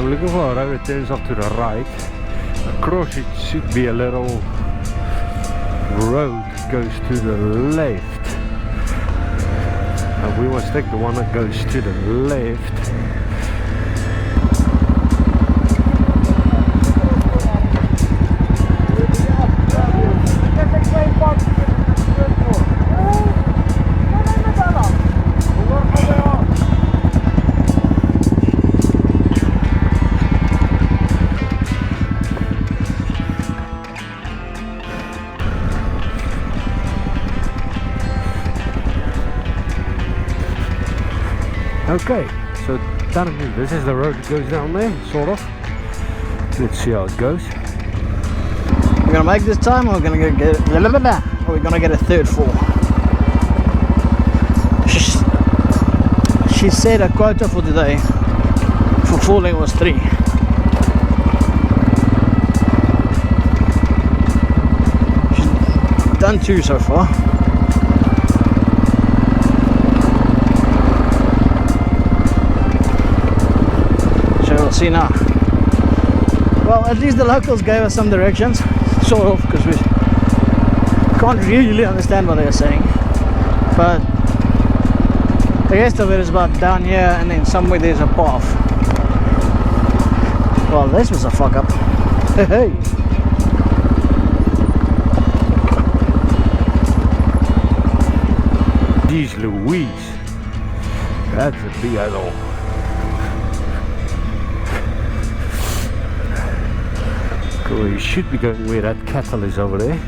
I'm looking for a road that turns off to the right. Across it should be a little road that goes to the left. And we must take the one that goes to the left. Okay, so this is the road that goes down there, sort of. Let's see how it goes. We're gonna make this time, or we're gonna get or we're gonna get a third fall. She said her quota for today for falling was 3. She's done 2 so far. We'll see now. Well, at least the locals gave us some directions, sort of, because we can't really understand what they're saying. But the rest of it is about down here, and then somewhere there's a path. Well, this was a fuck up. Hey. Jeez Louise, that's a big idol. Cool, you should be going where that cattle is over there.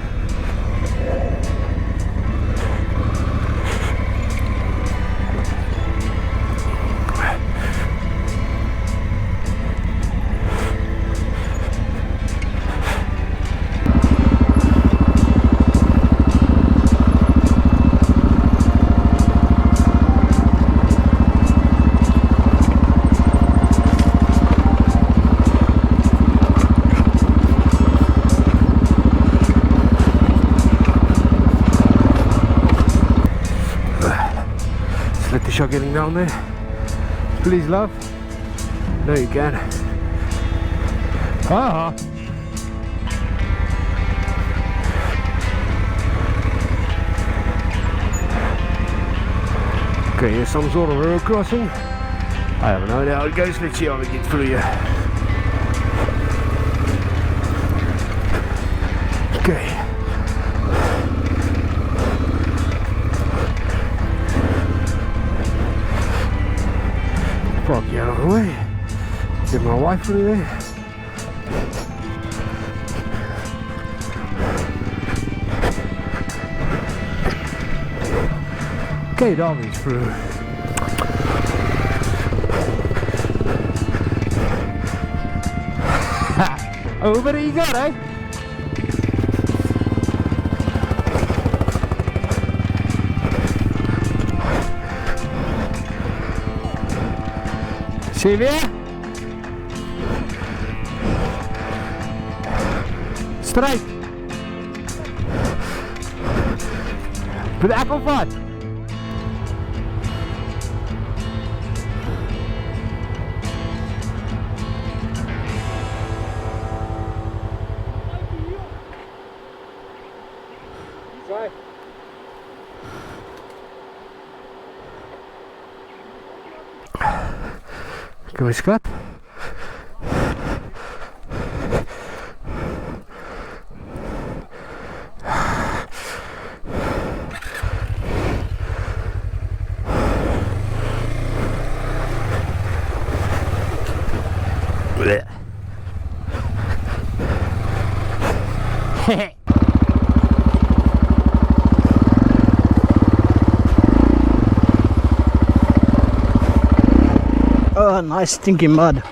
Let the shot getting down there. Please, love. No, you can. Ah. Okay, here's some sort of road crossing. I have no idea how it goes. Let's see how we get through here. Okay. Fuck, get out of the way. Get my wife through there. Okay, Darby's through. Over you got, eh? Sylvia? Straight. Put the apple fat. Right. Kom eens, schat. Oh, nice stinky mud.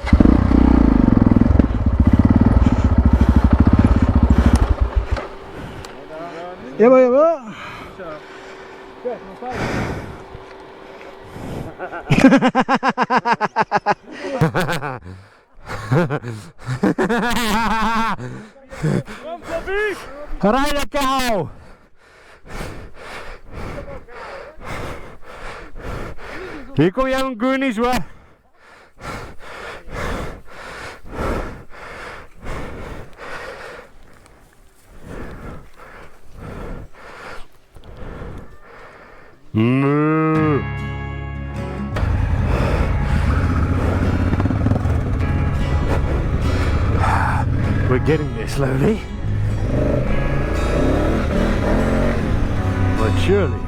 Yeah, boy, yeah. Rij de kou! Hier kom jij een goonies hoor. Moo. We're getting there slowly, but surely.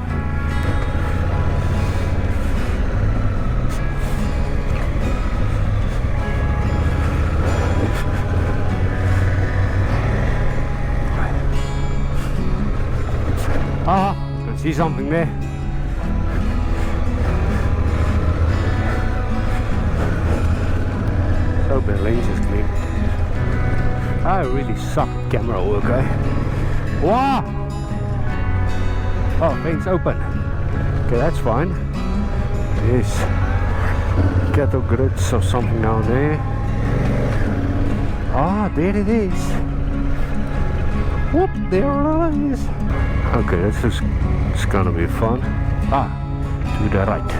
Ah, can see something there. Hope the lens is clean. I really suck at camera work, eh? Wow! Oh, fence open. Okay, that's fine. Yes. Cattle grids or something down there. Ah, there it is. Whoop, there it is. Okay, this is it's gonna be fun. Ah, to the right.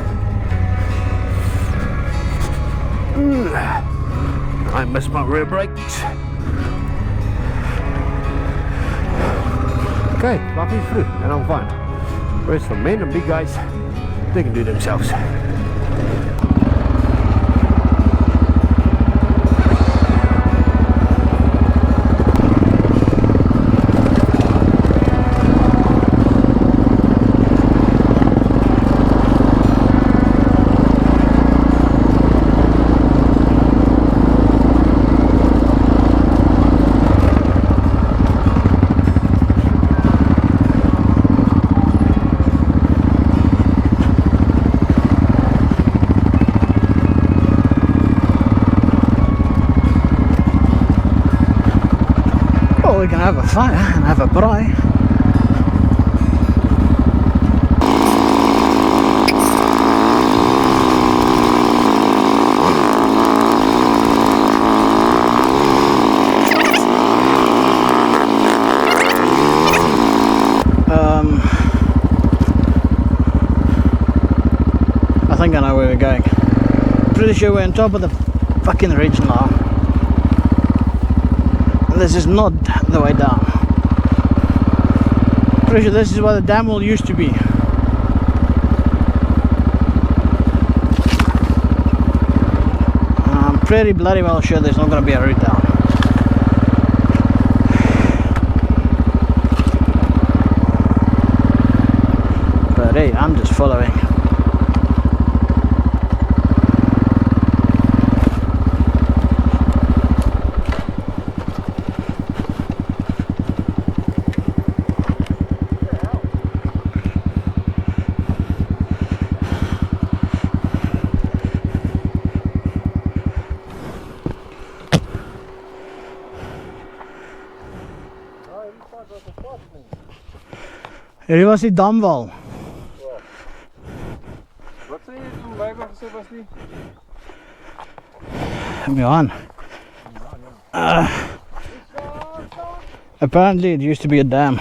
I missed my rear brakes. Okay, lucky through, and I'm fine. Whereas the men and big guys, they can do themselves. We can have a fire and have a braai. I think I know where we're going. Pretty sure we're on top of the fucking ridge now. This is not the way down. Pretty sure this is where the dam wall used to be. I'm pretty bloody well sure there's not going to be a route down. But hey, I'm just following. Hierdie was die damwal. Wat sê jy toe Bybel gesê was nie? Johan. Apparently it used to be a dam.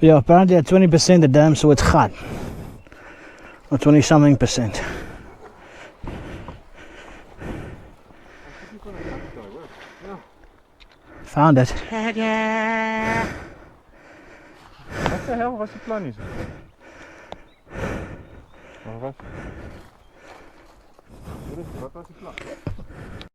Yeah, apparently at 20% the dam, so it's gat. Or 20 something percent. Found it. Wat die hel was die plan nie so? Wat was die plan?